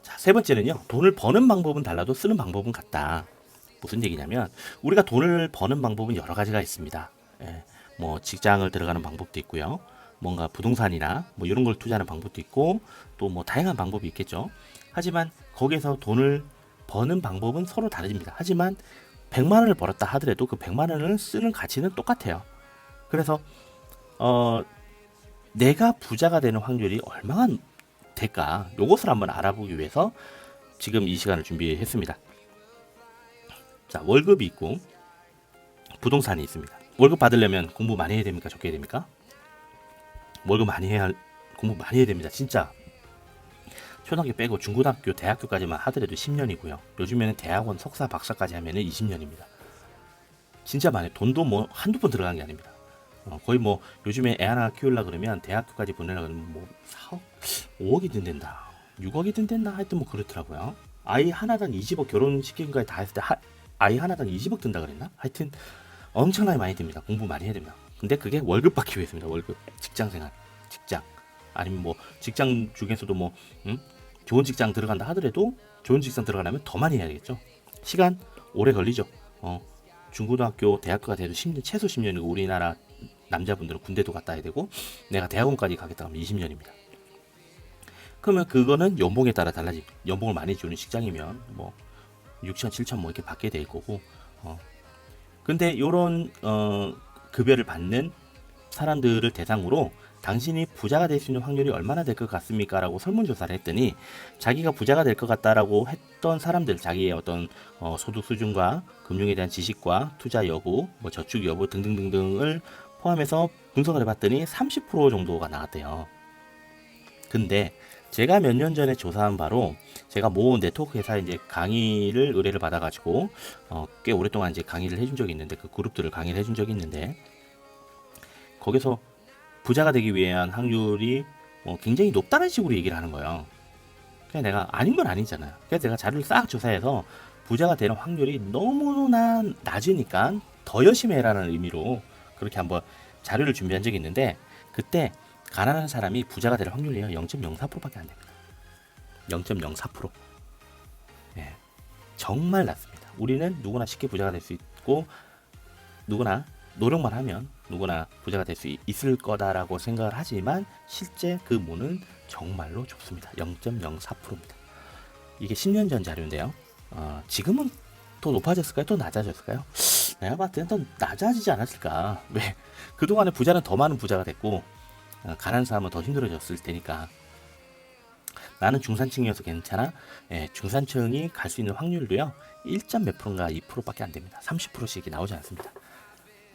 자, 세 번째는요. 돈을 버는 방법은 달라도 쓰는 방법은 같다. 무슨 얘기냐면 우리가 돈을 버는 방법은 여러 가지가 있습니다. 예, 뭐 직장을 들어가는 방법도 있고요. 뭔가 부동산이나 뭐 이런 걸 투자하는 방법도 있고 또 뭐 다양한 방법이 있겠죠. 하지만 거기에서 돈을 버는 방법은 서로 다릅니다. 하지만 100만 원을 벌었다 하더라도 그 100만 원을 쓰는 가치는 똑같아요. 그래서 내가 부자가 되는 확률이 얼마나 될까? 요것을 한번 알아보기 위해서 지금 이 시간을 준비했습니다. 자, 월급이 있고 부동산이 있습니다. 월급 받으려면 공부 많이 해야 됩니까? 적게 해야 됩니까? 월급 많이 해야 공부 많이 해야 됩니다. 진짜 초등학교 빼고 중고등학교, 대학교까지만 하더라도 10년이고요. 요즘에는 대학원, 석사, 박사까지 하면은 20년입니다. 진짜 많아요. 돈도 뭐 한두 번 들어가는 게 아닙니다. 거의 뭐 요즘에 애 하나 키우려 그러면 대학교까지 보내려 그러면 뭐 4억, 5억이 든댄다. 6억이 든댄다. 하여튼 뭐 그렇더라고요. 아이 하나당 20억 결혼시키는 거에 다 했을 때 아이 하나당 20억 든다 그랬나? 하여튼 엄청나게 많이 듭니다. 공부 많이 해야 됩니다. 근데 그게 월급 받기 위해서입니다. 월급. 직장 생활. 직장. 아니면 뭐 직장 중에서도 뭐 좋은 직장 들어간다 하더라도 좋은 직장 들어가려면 더 많이 해야겠죠. 시간 오래 걸리죠. 중고등학교, 대학교가 돼도 10년, 최소 10년이고 우리나라 남자분들은 군대도 갔다 와야 되고 내가 대학원까지 가겠다 하면 20년입니다. 그러면 그거는 연봉에 따라 달라지. 연봉을 많이 주는 직장이면 뭐 6천, 7천 뭐 이렇게 받게 될 거고. 근데 이런 급여를 받는 사람들을 대상으로 당신이 부자가 될 수 있는 확률이 얼마나 될 것 같습니까? 라고 설문조사를 했더니 자기가 부자가 될 것 같다라고 했던 사람들, 자기의 어떤 소득 수준과 금융에 대한 지식과 투자 여부, 뭐 저축 여부 등등등등을 포함해서 분석을 해봤더니 30% 정도가 나왔대요. 근데 제가 몇 년 전에 조사한 바로 제가 모 네트워크 회사에 이제 강의를 의뢰를 받아가지고 꽤 오랫동안 이제 강의를 해준 적이 있는데 그 그룹들을 강의를 해준 적이 있는데 거기서 부자가 되기 위한 확률이 굉장히 높다는 식으로 얘기를 하는 거예요. 그냥 내가 아닌 건 아니잖아요. 그래서 제가 자료를 싹 조사해서 부자가 되는 확률이 너무나 낮으니까 더 열심히 해라는 의미로 그렇게 한번 자료를 준비한 적이 있는데 그때 가난한 사람이 부자가 될 확률이 0.04%밖에 안 됩니다. 0.04%. 예, 정말 낮습니다. 우리는 누구나 쉽게 부자가 될 수 있고 누구나 노력만 하면 누구나 부자가 될 수 있을 거다라고 생각을 하지만 실제 그 문은 정말로 좁습니다. 0.04%입니다. 이게 10년 전 자료인데요. 지금은 더 높아졌을까요? 더 낮아졌을까요? 내가 봤을 때는 더 낮아지지 않았을까. 왜? 그동안에 부자는 더 많은 부자가 됐고 가난한 사람은 더 힘들어졌을 테니까 나는 중산층이어서 괜찮아. 예, 중산층이 갈 수 있는 확률도요 1점 몇 프로인가 2%밖에 안 됩니다. 30%씩이 나오지 않습니다.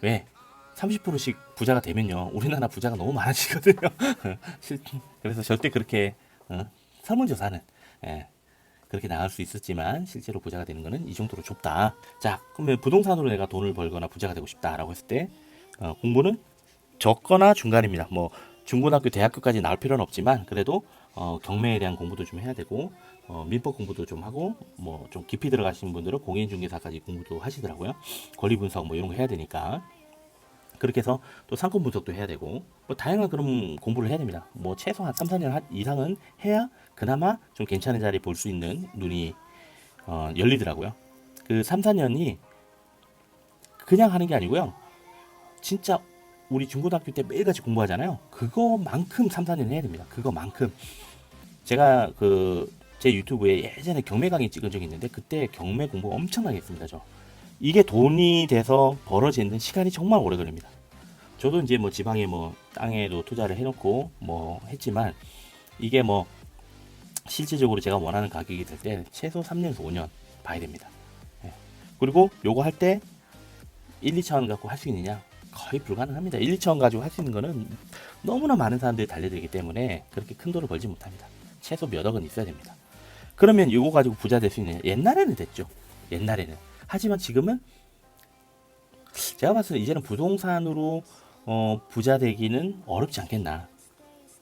왜? 30%씩 부자가 되면요 우리나라 부자가 너무 많아지거든요. 그래서 절대 그렇게 설문조사는 그렇게 나올 수 있었지만 실제로 부자가 되는 거는 이 정도로 좁다. 자, 그러면 부동산으로 내가 돈을 벌거나 부자가 되고 싶다라고 했을 때 공부는 적거나 중간입니다. 뭐 중고등학교, 대학교까지 나올 필요는 없지만 그래도 경매에 대한 공부도 좀 해야 되고 민법 공부도 좀 하고 뭐 좀 깊이 들어가신 분들은 공인중개사까지 공부도 하시더라고요. 권리 분석 뭐 이런 거 해야 되니까 그렇게 해서 또 상권 분석도 해야 되고 뭐 다양한 그런 공부를 해야 됩니다. 뭐 최소한 3, 4년 이상은 해야 그나마 좀 괜찮은 자리 볼 수 있는 눈이 열리더라고요. 그 3, 4년이 그냥 하는 게 아니고요. 진짜 우리 중고등학교 때 매일같이 공부하잖아요. 그거만큼 3, 4년 해야 됩니다. 그거만큼. 제가 제 유튜브에 예전에 경매 강의 찍은 적이 있는데 그때 경매 공부 엄청나게 했습니다. 이게 돈이 돼서 벌어지는 시간이 정말 오래 걸립니다. 저도 이제 뭐 지방에 뭐 땅에도 투자를 해놓고 뭐 했지만 이게 뭐 실질적으로 제가 원하는 가격이 될 때 최소 3년에서 5년 봐야 됩니다. 예. 그리고 요거 할 때 1, 2차원 갖고 할 수 있느냐? 거의 불가능합니다. 1, 2차원 가지고 할 수 있는 거는 너무나 많은 사람들이 달려들기 때문에 그렇게 큰 돈을 벌지 못합니다. 최소 몇 억은 있어야 됩니다. 그러면 이거 가지고 부자 될 수 있느냐? 옛날에는 됐죠. 옛날에는. 하지만 지금은 제가 봤을 때 이제는 부동산으로 부자 되기는 어렵지 않겠나.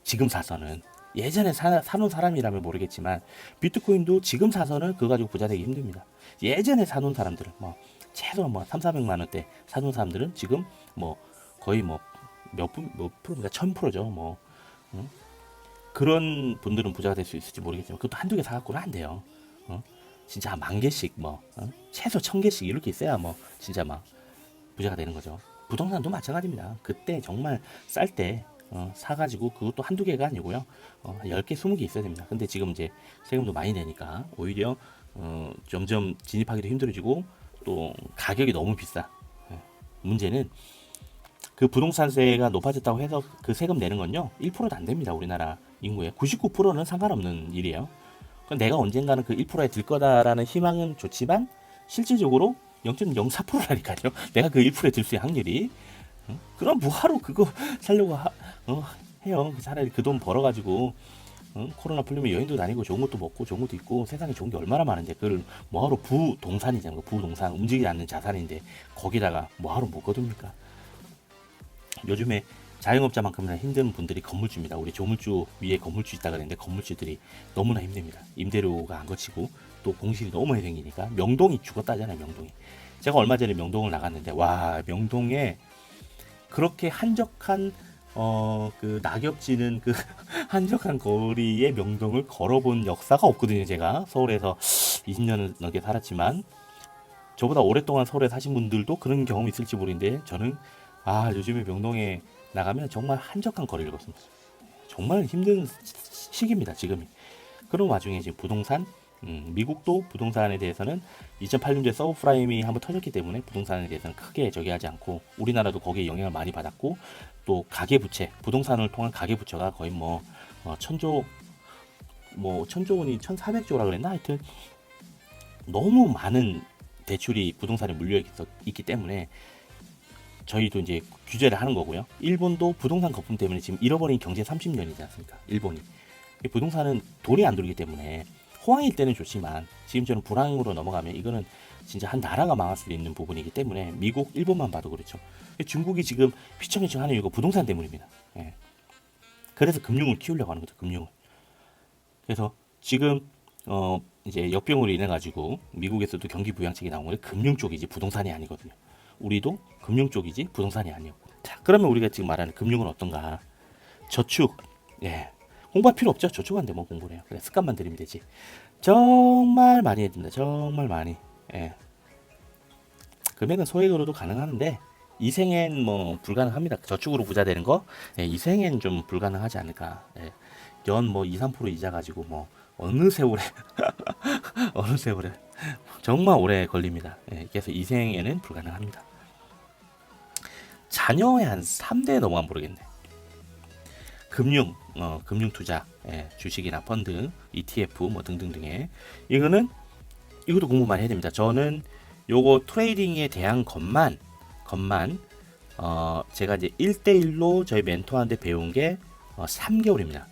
지금 사서는. 예전에 사놓은 사람이라면 모르겠지만 비트코인도 지금 사서는 그거 가지고 부자 되기 힘듭니다. 예전에 사놓은 사람들은 뭐 최소 뭐 3, 400만 원대 사놓은 사람들은 지금 뭐 거의 뭐 몇 프로입니까? 1000%죠. 뭐 그런 분들은 부자가 될 수 있을지 모르겠지만 그것도 한두 개 사갖고는 안 돼요. 진짜 한 10,000개씩 뭐 최소 1,000개씩 이렇게 있어야 뭐 진짜 막 부자가 되는 거죠. 부동산도 마찬가지입니다. 그때 정말 쌀 때 사가지고 그것도 한두 개가 아니고요. 10개, 20개 있어야 됩니다. 근데 지금 이제 세금도 많이 내니까 오히려 점점 진입하기도 힘들어지고 또 가격이 너무 비싸. 문제는 그 부동산세가 높아졌다고 해서 그 세금 내는 건요 1%도 안 됩니다. 우리나라 인구의 99%는 상관없는 일이에요. 내가 언젠가는 그 1%에 들 거다라는 희망은 좋지만 실질적으로 0.04%라니까요. 내가 그 1%에 들 수 있는 확률이. 그럼 뭐하러 그거 살려고 해요. 차라리 그 돈 벌어가지고 코로나 풀리면 여행도 다니고 좋은 것도 먹고 좋은 것도 있고 세상에 좋은 게 얼마나 많은데 그걸 뭐하러 부동산이잖아요. 부동산 움직이지 않는 자산인데 거기다가 뭐하러 못 거둡니까? 요즘에 자영업자만큼이나 힘든 분들이 건물주입니다. 우리 조물주 위에 건물주 있다 그랬는데 건물주들이 너무나 힘듭니다. 임대료가 안 거치고 또 공실이 너무 많이 생기니까 명동이 죽었다잖아요. 명동이. 제가 얼마 전에 명동을 나갔는데 와 명동에 그렇게 한적한 그 낙엽지는 그 한적한 거리의 명동을 걸어본 역사가 없거든요. 제가 서울에서 20년을 넘게 살았지만 저보다 오랫동안 서울에 사신 분들도 그런 경험이 있을지 모르는데 저는 요즘에 명동에 나가면 정말 한적한 거리를 걷습니다. 정말 힘든 시기입니다. 지금이. 그런 와중에 지금 부동산 미국도 부동산에 대해서는 2008년도에 서브프라임이 한번 터졌기 때문에 부동산에 대해서는 크게 저기 하지 않고 우리나라도 거기에 영향을 많이 받았고 또 가계부채 부동산을 통한 가계부채가 거의 천조 원이 1,400조라 그랬나 하여튼 너무 많은 대출이 부동산에 물려 있기 때문에 저희도 이제 규제를 하는 거고요. 일본도 부동산 거품 때문에 지금 잃어버린 경제 30년이지 않습니까? 일본이. 부동산은 돈이 안 들기 때문에 호황일 때는 좋지만 지금처럼 불황으로 넘어가면 이거는 진짜 한 나라가 망할 수 있는 부분이기 때문에 미국, 일본만 봐도 그렇죠. 중국이 지금 휘청휘청 하는 이유가 부동산 때문입니다. 예. 그래서 금융을 키우려고 하는 거죠. 금융을. 그래서 지금 이제 역병으로 인해 가지고 미국에서도 경기 부양책이 나온 건데 금융 쪽이지 부동산이 아니거든요. 우리도 금융 쪽이지 부동산이 아니에요. 자, 그러면 우리가 지금 말하는 금융은 어떤가? 저축. 예. 공부할 필요 없죠. 저축한데 뭐 공부를 해요. 그래, 습관만 들이면 되지. 정말 많이 해야 됩니다. 정말 많이. 예. 금액은 소액으로도 가능한데 이생엔 뭐 불가능합니다. 저축으로 부자 되는 거 이생엔 좀 불가능하지 않을까. 예. 연 2, 3% 이자 가지고 어느 세월에 어느 세월에 정말 오래 걸립니다. 예. 그래서 이생에는 불가능합니다. 자녀의 한 3대에 넘어가면 모르겠네. 금융 투자, 주식이나 펀드, ETF 등등등의 이것도 공부 많이 해야 됩니다. 저는 요거 트레이딩에 대한 것만 제가 이제 1대1로 저희 멘토한테 배운 게 3개월입니다.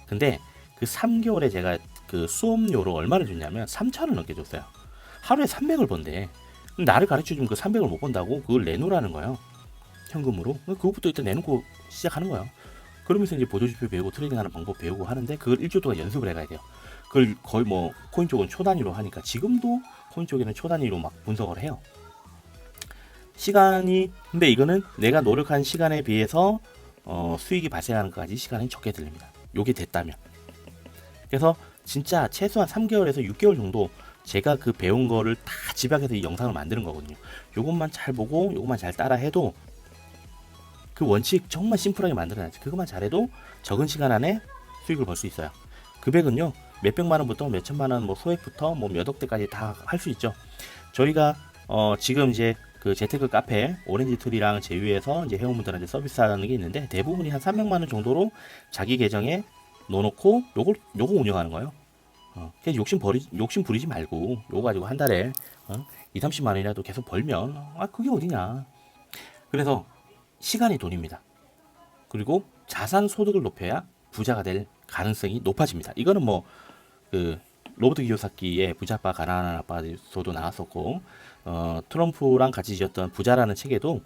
근데 그 3개월에 제가 그 수업료로 얼마를 줬냐면 3,000원 넘게 줬어요. 하루에 300을 번대. 나를 가르쳐주면 그 300을 못 번다고 그걸 내놓으라는 거예요. 현금으로. 그것부터 일단 내놓고 시작하는 거예요. 그러면서 이제 보조지표 배우고 트레이딩하는 방법 배우고 하는데 그걸 일주일 동안 연습을 해가야 돼요. 그걸 거의 코인 쪽은 초 단위로 하니까 지금도 코인 쪽에는 초 단위로 막 분석을 해요. 근데 이거는 내가 노력한 시간에 비해서 수익이 발생하는 것까지 시간이 적게 들립니다. 요게 됐다면. 그래서 진짜 최소한 3개월에서 6개월 정도 제가 그 배운 거를 다 집약해서 이 영상을 만드는 거거든요. 요것만 잘 보고 요것만 잘 따라 해도 그 원칙 정말 심플하게 만들어놨지. 그것만 잘해도 적은 시간 안에 수익을 벌 수 있어요. 금액은요 몇백만 원부터 몇천만 원, 소액부터 몇 억대까지 다 할 수 있죠. 저희가 지금 이제 그 재테크 카페 오렌지 트리랑 제휴해서 이제 회원분들한테 서비스하는 게 있는데 대부분이 한 300만 원 정도로 자기 계정에 넣어놓고 요거 운영하는 거예요. 그냥 욕심 부리지 말고 요거 가지고 한 달에 2, 30만 원이라도 계속 벌면 그게 어디냐. 그래서 시간이 돈입니다. 그리고 자산 소득을 높여야 부자가 될 가능성이 높아집니다. 이거는 그 로버트 기요사키의 부자 아빠 가난한 아빠에서도 나왔었고 트럼프랑 같이 지었던 부자라는 책에도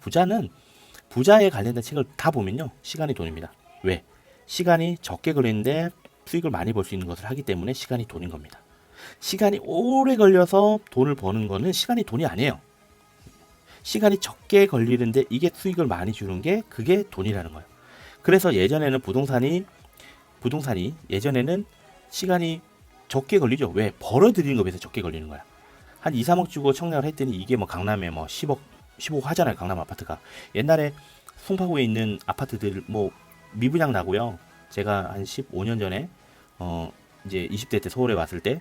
부자에 관련된 책을 다 보면요 시간이 돈입니다. 왜? 시간이 적게 걸리는데 수익을 많이 벌 수 있는 것을 하기 때문에 시간이 돈인 겁니다. 시간이 오래 걸려서 돈을 버는 거는 시간이 돈이 아니에요. 시간이 적게 걸리는데 이게 수익을 많이 주는 게 그게 돈이라는 거예요. 그래서 예전에는 부동산이 부동산이 예전에는 시간이 적게 걸리죠. 왜? 벌어들이는 것에 비해서 적게 걸리는 거야. 한 2, 3억 주고 청약을 했더니 이게 뭐 강남에 뭐 10억, 15억 하잖아요. 강남 아파트가. 옛날에 송파구에 있는 아파트들 뭐 미분양 나고요. 제가 한 15년 전에 이제 20대 때 서울에 왔을 때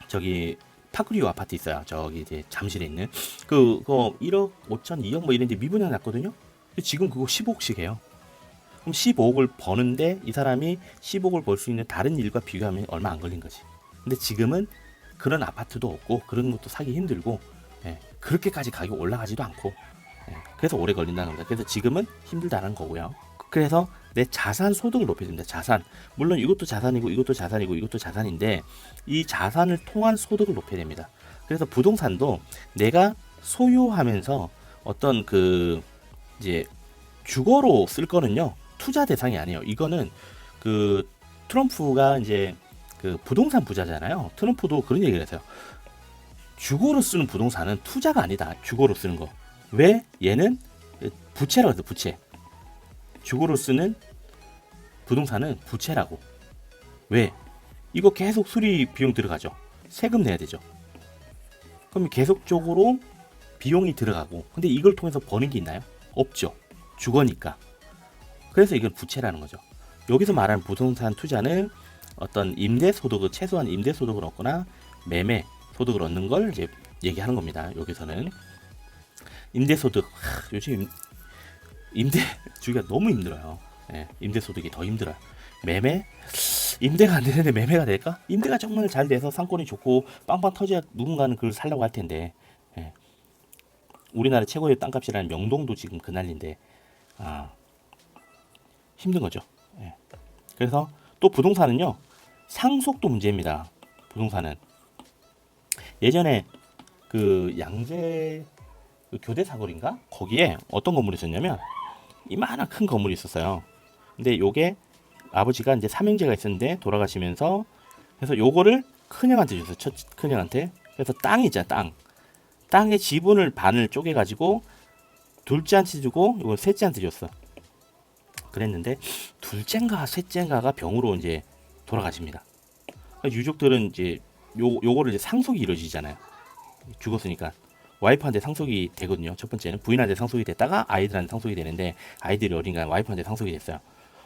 저기 파크리오 아파트 있어요. 저기 이제 잠실에 있는 그거 1억 5천, 2억 뭐 이런데 미분양 났거든요. 근데 지금 그거 15억씩 해요. 그럼 15억을 버는데 이 사람이 15억을 벌 수 있는 다른 일과 비교하면 얼마 안 걸린 거지. 근데 지금은 그런 아파트도 없고 그런 것도 사기 힘들고 그렇게까지 가격 올라가지도 않고 그래서 오래 걸린다는 겁니다. 그래서 지금은 힘들다는 거고요. 그래서 내 자산 소득을 높여야 됩니다. 자산. 물론 이것도 자산이고 이것도 자산이고 이것도 자산인데 이 자산을 통한 소득을 높여야 됩니다. 그래서 부동산도 내가 소유하면서 어떤 그 이제 주거로 쓸 거는요. 투자 대상이 아니에요. 이거는 그 트럼프가 이제 그 부동산 부자잖아요. 트럼프도 그런 얘기를 했어요. 주거로 쓰는 부동산은 투자가 아니다. 주거로 쓰는 거. 왜? 얘는 부채라고 해서 부채. 주거로 쓰는 부동산은 부채라고. 왜? 이거 계속 수리 비용 들어가죠. 세금 내야 되죠. 그럼 계속적으로 비용이 들어가고 근데 이걸 통해서 버는 게 있나요? 없죠. 주거니까. 그래서 이건 부채라는 거죠. 여기서 말하는 부동산 투자는 어떤 임대소득을 최소한 임대소득을 얻거나 매매 소득을 얻는 걸 이제 얘기하는 겁니다. 여기서는 임대소득 요즘 임대 주기가 너무 힘들어요. 임대소득이 더 힘들어요. 매매 임대가 안 되는데 매매가 될까? 임대가 정말 잘 돼서 상권이 좋고 빵빵 터져야 누군가는 그걸 살려고 할 텐데 우리나라 최고의 땅값이라는 명동도 지금 그 난리인데 힘든 거죠. 그래서 또 부동산은요 상속도 문제입니다. 부동산은 예전에 그 양재 그 교대 사거리인가 거기에 어떤 건물이 있었냐면 이만한 큰 건물이 있었어요. 근데 요게 아버지가 이제 삼형제가 있었는데 돌아가시면서 그래서 요거를 큰형한테 줬어요. 첫 큰형한테. 그래서 땅이 있잖아 땅의 지분을 반을 쪼개가지고 둘째한테 주고 이거 셋째한테 줬어. 그랬는데 둘째인가 셋째인가가 병으로 이제 돌아가십니다. 그러니까 유족들은 이제 요거를 이제 상속이 이루어지잖아요. 죽었으니까 와이프한테 상속이 되거든요. 첫 번째는 부인한테 상속이 됐다가 아이들한테 상속이 되는데 아이들이 어린가 와이프한테 상속이 됐어요.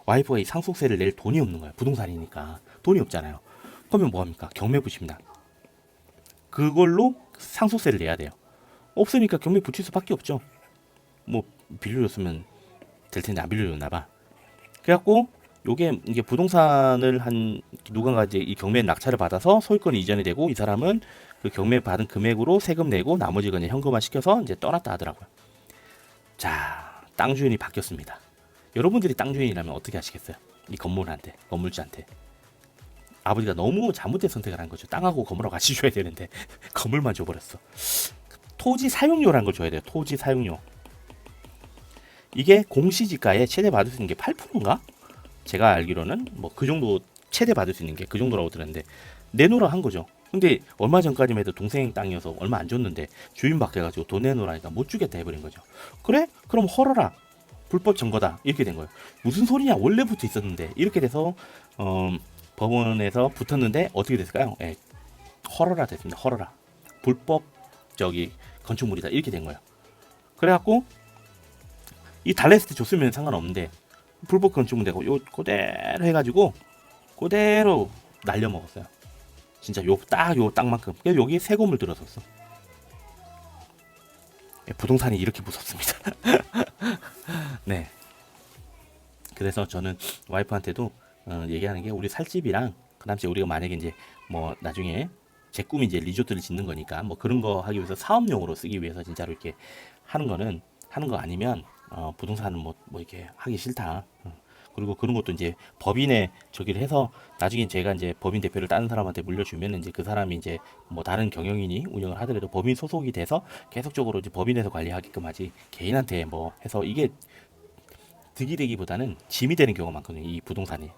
와이프가 이 상속세를 낼 돈이 없는 거예요. 부동산이니까 돈이 없잖아요. 그러면 뭐 합니까? 경매 붙입니다. 그걸로 상속세를 내야 돼요. 없으니까 경매 붙일 수밖에 없죠. 뭐 빌려줬으면 될 텐데 안 빌려줬나 봐. 그래갖고 요게 이게 부동산을 한 누군가 이제 이 경매 낙찰을 받아서 소유권이 이전이 되고 이 사람은 그 경매 받은 금액으로 세금 내고 나머지 그냥 현금화 시켜서 이제 떠났다 하더라고요. 자, 땅 주인이 바뀌었습니다. 여러분들이 땅 주인이라면 어떻게 하시겠어요? 이 건물한테, 건물주한테. 아버지가 너무 잘못된 선택을 한 거죠. 땅하고 건물하고 같이 줘야 되는데 건물만 줘버렸어. 토지 사용료라는 걸 줘야 돼요. 토지 사용료. 이게 공시지가에 최대 받을 수 있는 게 8%인가? 제가 알기로는 뭐 그 정도 최대 받을 수 있는 게 그 정도라고 들었는데 내놓으라 한 거죠. 근데 얼마 전까지만 해도 동생 땅이어서 얼마 안 줬는데 주인 바뀌어가지고 돈 내놓으라니까 못 주겠다 해버린 거죠. 그래? 그럼 헐어라. 불법 점거다. 이렇게 된 거예요. 무슨 소리냐? 원래부터 있었는데 이렇게 돼서 법원에서 붙었는데 어떻게 됐을까요? 헐어라 됐습니다. 헐어라. 불법 저기 건축물이다. 이렇게 된 거예요. 그래갖고 이 달랬을 때 줬으면 상관없는데 불법 건축물 되고 요 그대로 해가지고 그대로 날려 먹었어요. 진짜 요 땅만큼. 그래서 여기 새 건물 들어섰어. 부동산이 이렇게 무섭습니다. 네. 그래서 저는 와이프한테도 얘기하는 게 우리 살 집이랑 그다음에 우리가 만약에 이제 뭐 나중에 제 꿈이 이제 리조트를 짓는 거니까 뭐 그런 거 하기 위해서 사업용으로 쓰기 위해서 진짜로 이렇게 하는 거 아니면 부동산은 뭐 이렇게 하기 싫다. 그리고 그런 것도 이제 법인에 저기를 해서 나중에 제가 이제 법인 대표를 다른 사람한테 물려주면 이제 그 사람이 이제 뭐 다른 경영인이 운영을 하더라도 법인 소속이 돼서 계속적으로 이제 법인에서 관리하게끔 하지 개인한테 뭐 해서 이게 득이 되기보다는 짐이 되는 경우가 많거든요. 이 부동산이.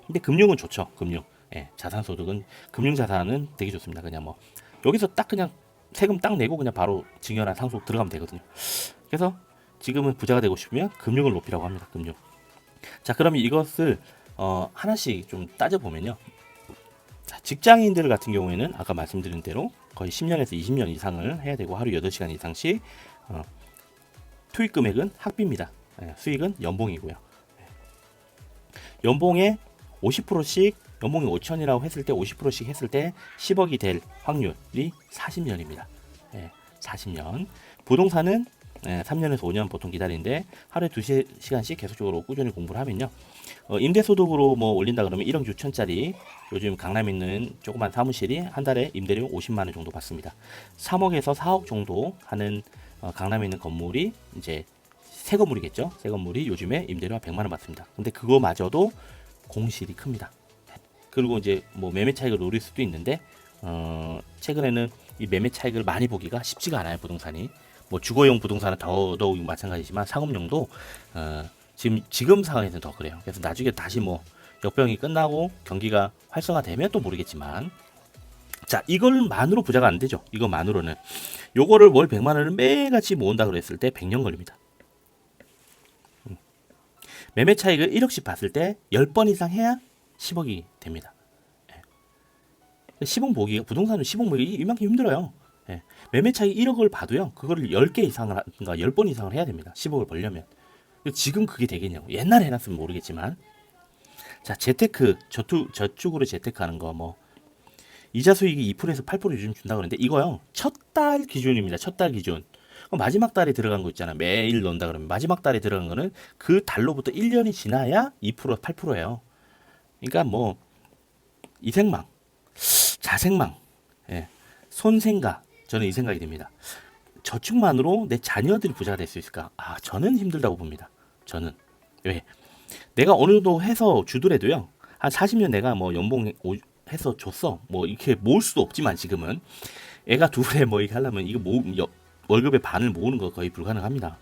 근데 금융은 좋죠. 금융. 자산 소득은 금융 자산은 되게 좋습니다. 그냥 뭐 여기서 딱 그냥 세금 딱 내고 그냥 바로 증여나 상속 들어가면 되거든요. 그래서 지금은 부자가 되고 싶으면 금융을 높이라고 합니다. 금융. 자, 그러면 이것을 하나씩 좀 따져보면요. 자, 직장인들 같은 경우에는 아까 말씀드린 대로 거의 10년에서 20년 이상을 해야 되고 하루 8시간 이상씩 투입 금액은 학비입니다. 수익은 연봉이고요. 연봉에 50%씩 연봉이 5천이라고 했을 때 50%씩 했을 때 10억이 될 확률이 40년입니다. 40년. 부동산은 3년에서 5년 보통 기다리는데 하루에 2시간씩 계속적으로 꾸준히 공부를 하면요. 임대소득으로 뭐 올린다 그러면 1억 6천짜리 요즘 강남에 있는 조그만 사무실이 한 달에 임대료 50만 원 정도 받습니다. 3억에서 4억 정도 하는 강남에 있는 건물이 이제 새 건물이겠죠. 새 건물이 요즘에 임대료가 100만 원 받습니다. 근데 그거마저도 공실이 큽니다. 그리고 이제 뭐 매매 차익을 노릴 수도 있는데 최근에는 이 매매 차익을 많이 보기가 쉽지가 않아요. 부동산이 뭐 주거용 부동산은 더더욱 마찬가지지만 상업용도 지금 상황에서는 더 그래요. 그래서 나중에 다시 뭐 역병이 끝나고 경기가 활성화되면 또 모르겠지만, 자, 이걸만으로 부자가 안 되죠. 이것만으로는 요거를 월 100만 원을 매일같이 모은다 그랬을 때 100년 걸립니다. 매매 차익을 1억씩 봤을 때 10번 이상 해야 10억이 됩니다. 10억 모기가 부동산은 10억 모기 이만큼 힘들어요. 매매 차익 1억을 봐도요. 그거를 10개 이상을 그러니까 10번 이상을 해야 됩니다. 10억을 벌려면. 지금 그게 되겠냐고. 옛날에 해놨으면 모르겠지만. 자, 재테크 저축으로 재테크하는 거 뭐 이자 수익이 2%에서 8% 요즘 준다 그러는데 이거요. 첫 달 기준입니다. 첫 달 기준. 마지막 달에 들어간 거 있잖아. 매일 넣는다 그러면 마지막 달에 들어간 거는 그 달로부터 1년이 지나야 2% 8%예요. 그러니까 뭐 이생망, 자생망, 손생가. 저는 이 생각이 듭니다. 저축만으로 내 자녀들이 부자가 될 수 있을까? 저는 힘들다고 봅니다. 저는. 왜? 내가 어느 정도 해서 주더라도요. 한 40년 내가 뭐 연봉 해서 줬어. 뭐 이렇게 모을 수도 없지만 지금은 애가 둘에 뭐 이렇게 하려면 이거 월급의 반을 모으는 거 거의 불가능합니다.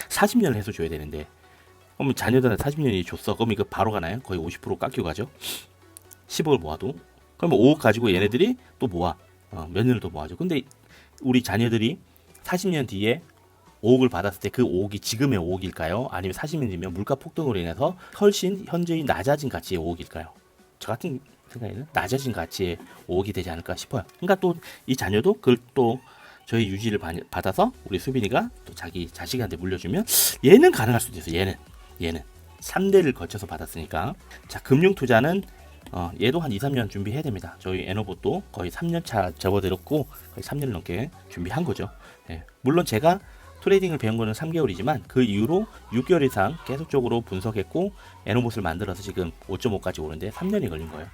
40년을 해서 줘야 되는데 그러면 자녀들한테 40년이 줬어. 그럼 이거 바로 가나요? 거의 50% 깎여 가죠. 10억을 모아도. 그러면 5억 가지고 얘네들이 또 모아. 몇 년을 더 모아죠. 근데 우리 자녀들이 40년 뒤에 5억을 받았을 때 그 5억이 지금의 5억일까요? 아니면 40년 뒤면 물가 폭등으로 인해서 훨씬 현저히 낮아진 가치의 5억일까요? 저 같은 생각에는 낮아진 가치의 5억이 되지 않을까 싶어요. 그러니까 또 이 자녀도 그걸 또 저희 유지를 받아서 우리 수빈이가 또 자기 자식한테 물려주면 얘는 가능할 수도 있어요. 얘는 3대를 거쳐서 받았으니까. 자, 금융 투자는 얘도 한 2, 3년 준비해야 됩니다. 저희 에너봇도 거의 3년 차 접어들었고 거의 3년 넘게 준비한 거죠. 물론 제가 트레이딩을 배운 거는 3개월이지만 그 이후로 6개월 이상 계속적으로 분석했고 에너봇을 만들어서 지금 5.5까지 오는데 3년이 걸린 거예요.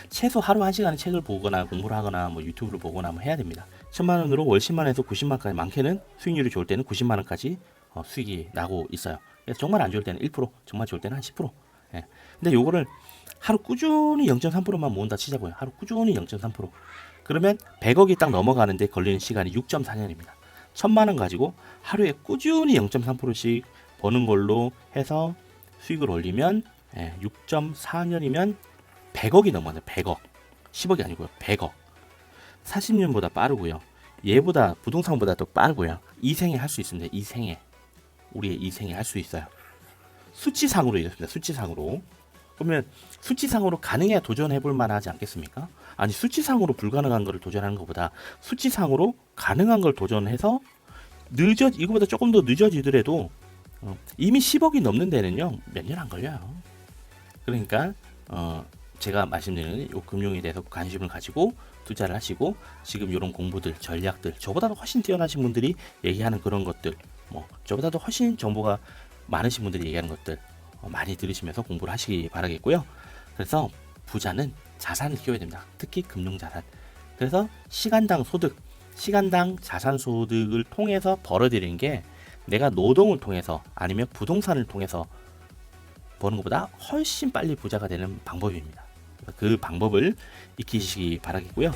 최소 하루 1시간은 책을 보거나 공부를 하거나 뭐 유튜브를 보거나 뭐 해야 됩니다. 1000만 원으로 월 10만에서 90만까지 많게는 수익률이 좋을 때는 90만 원까지 수익이 나고 있어요. 그래서 정말 안 좋을 때는 1%, 정말 좋을 때는 한 10%. 근데 요거를 하루 꾸준히 0.3%만 모은다 치자고요. 하루 꾸준히 0.3%. 그러면 100억이 딱 넘어가는데 걸리는 시간이 6.4년입니다. 1000만 원 가지고 하루에 꾸준히 0.3%씩 버는 걸로 해서 수익을 올리면 6.4년이면 100억이 넘어요. 100억. 10억이 아니고요. 100억. 40년보다 빠르고요. 얘보다 부동산보다 더 빠르고요. 이생에 할 수 있습니다. 이생에. 우리의 이생에 할 수 있어요. 수치상으로 이렇습니다. 수치상으로. 그러면 수치상으로 가능해야 도전해 볼 만하지 않겠습니까? 아니 수치상으로 불가능한 거를 도전하는 것보다 수치상으로 가능한 걸 도전해서 이거보다 조금 더 늦어지더라도 이미 10억이 넘는 데는요 몇 년 안 걸려요. 그러니까 제가 말씀드리는 이 금융에 대해서 관심을 가지고 투자를 하시고 지금 이런 공부들 전략들 저보다도 훨씬 뛰어나신 분들이 얘기하는 그런 것들 뭐 저보다도 훨씬 정보가 많으신 분들이 얘기하는 것들 많이 들으시면서 공부를 하시기 바라겠고요. 그래서 부자는 자산을 키워야 됩니다. 특히 금융자산. 그래서 시간당 자산 소득을 통해서 벌어들이는 게 내가 노동을 통해서 아니면 부동산을 통해서 버는 것보다 훨씬 빨리 부자가 되는 방법입니다. 그 방법을 익히시기 바라겠고요.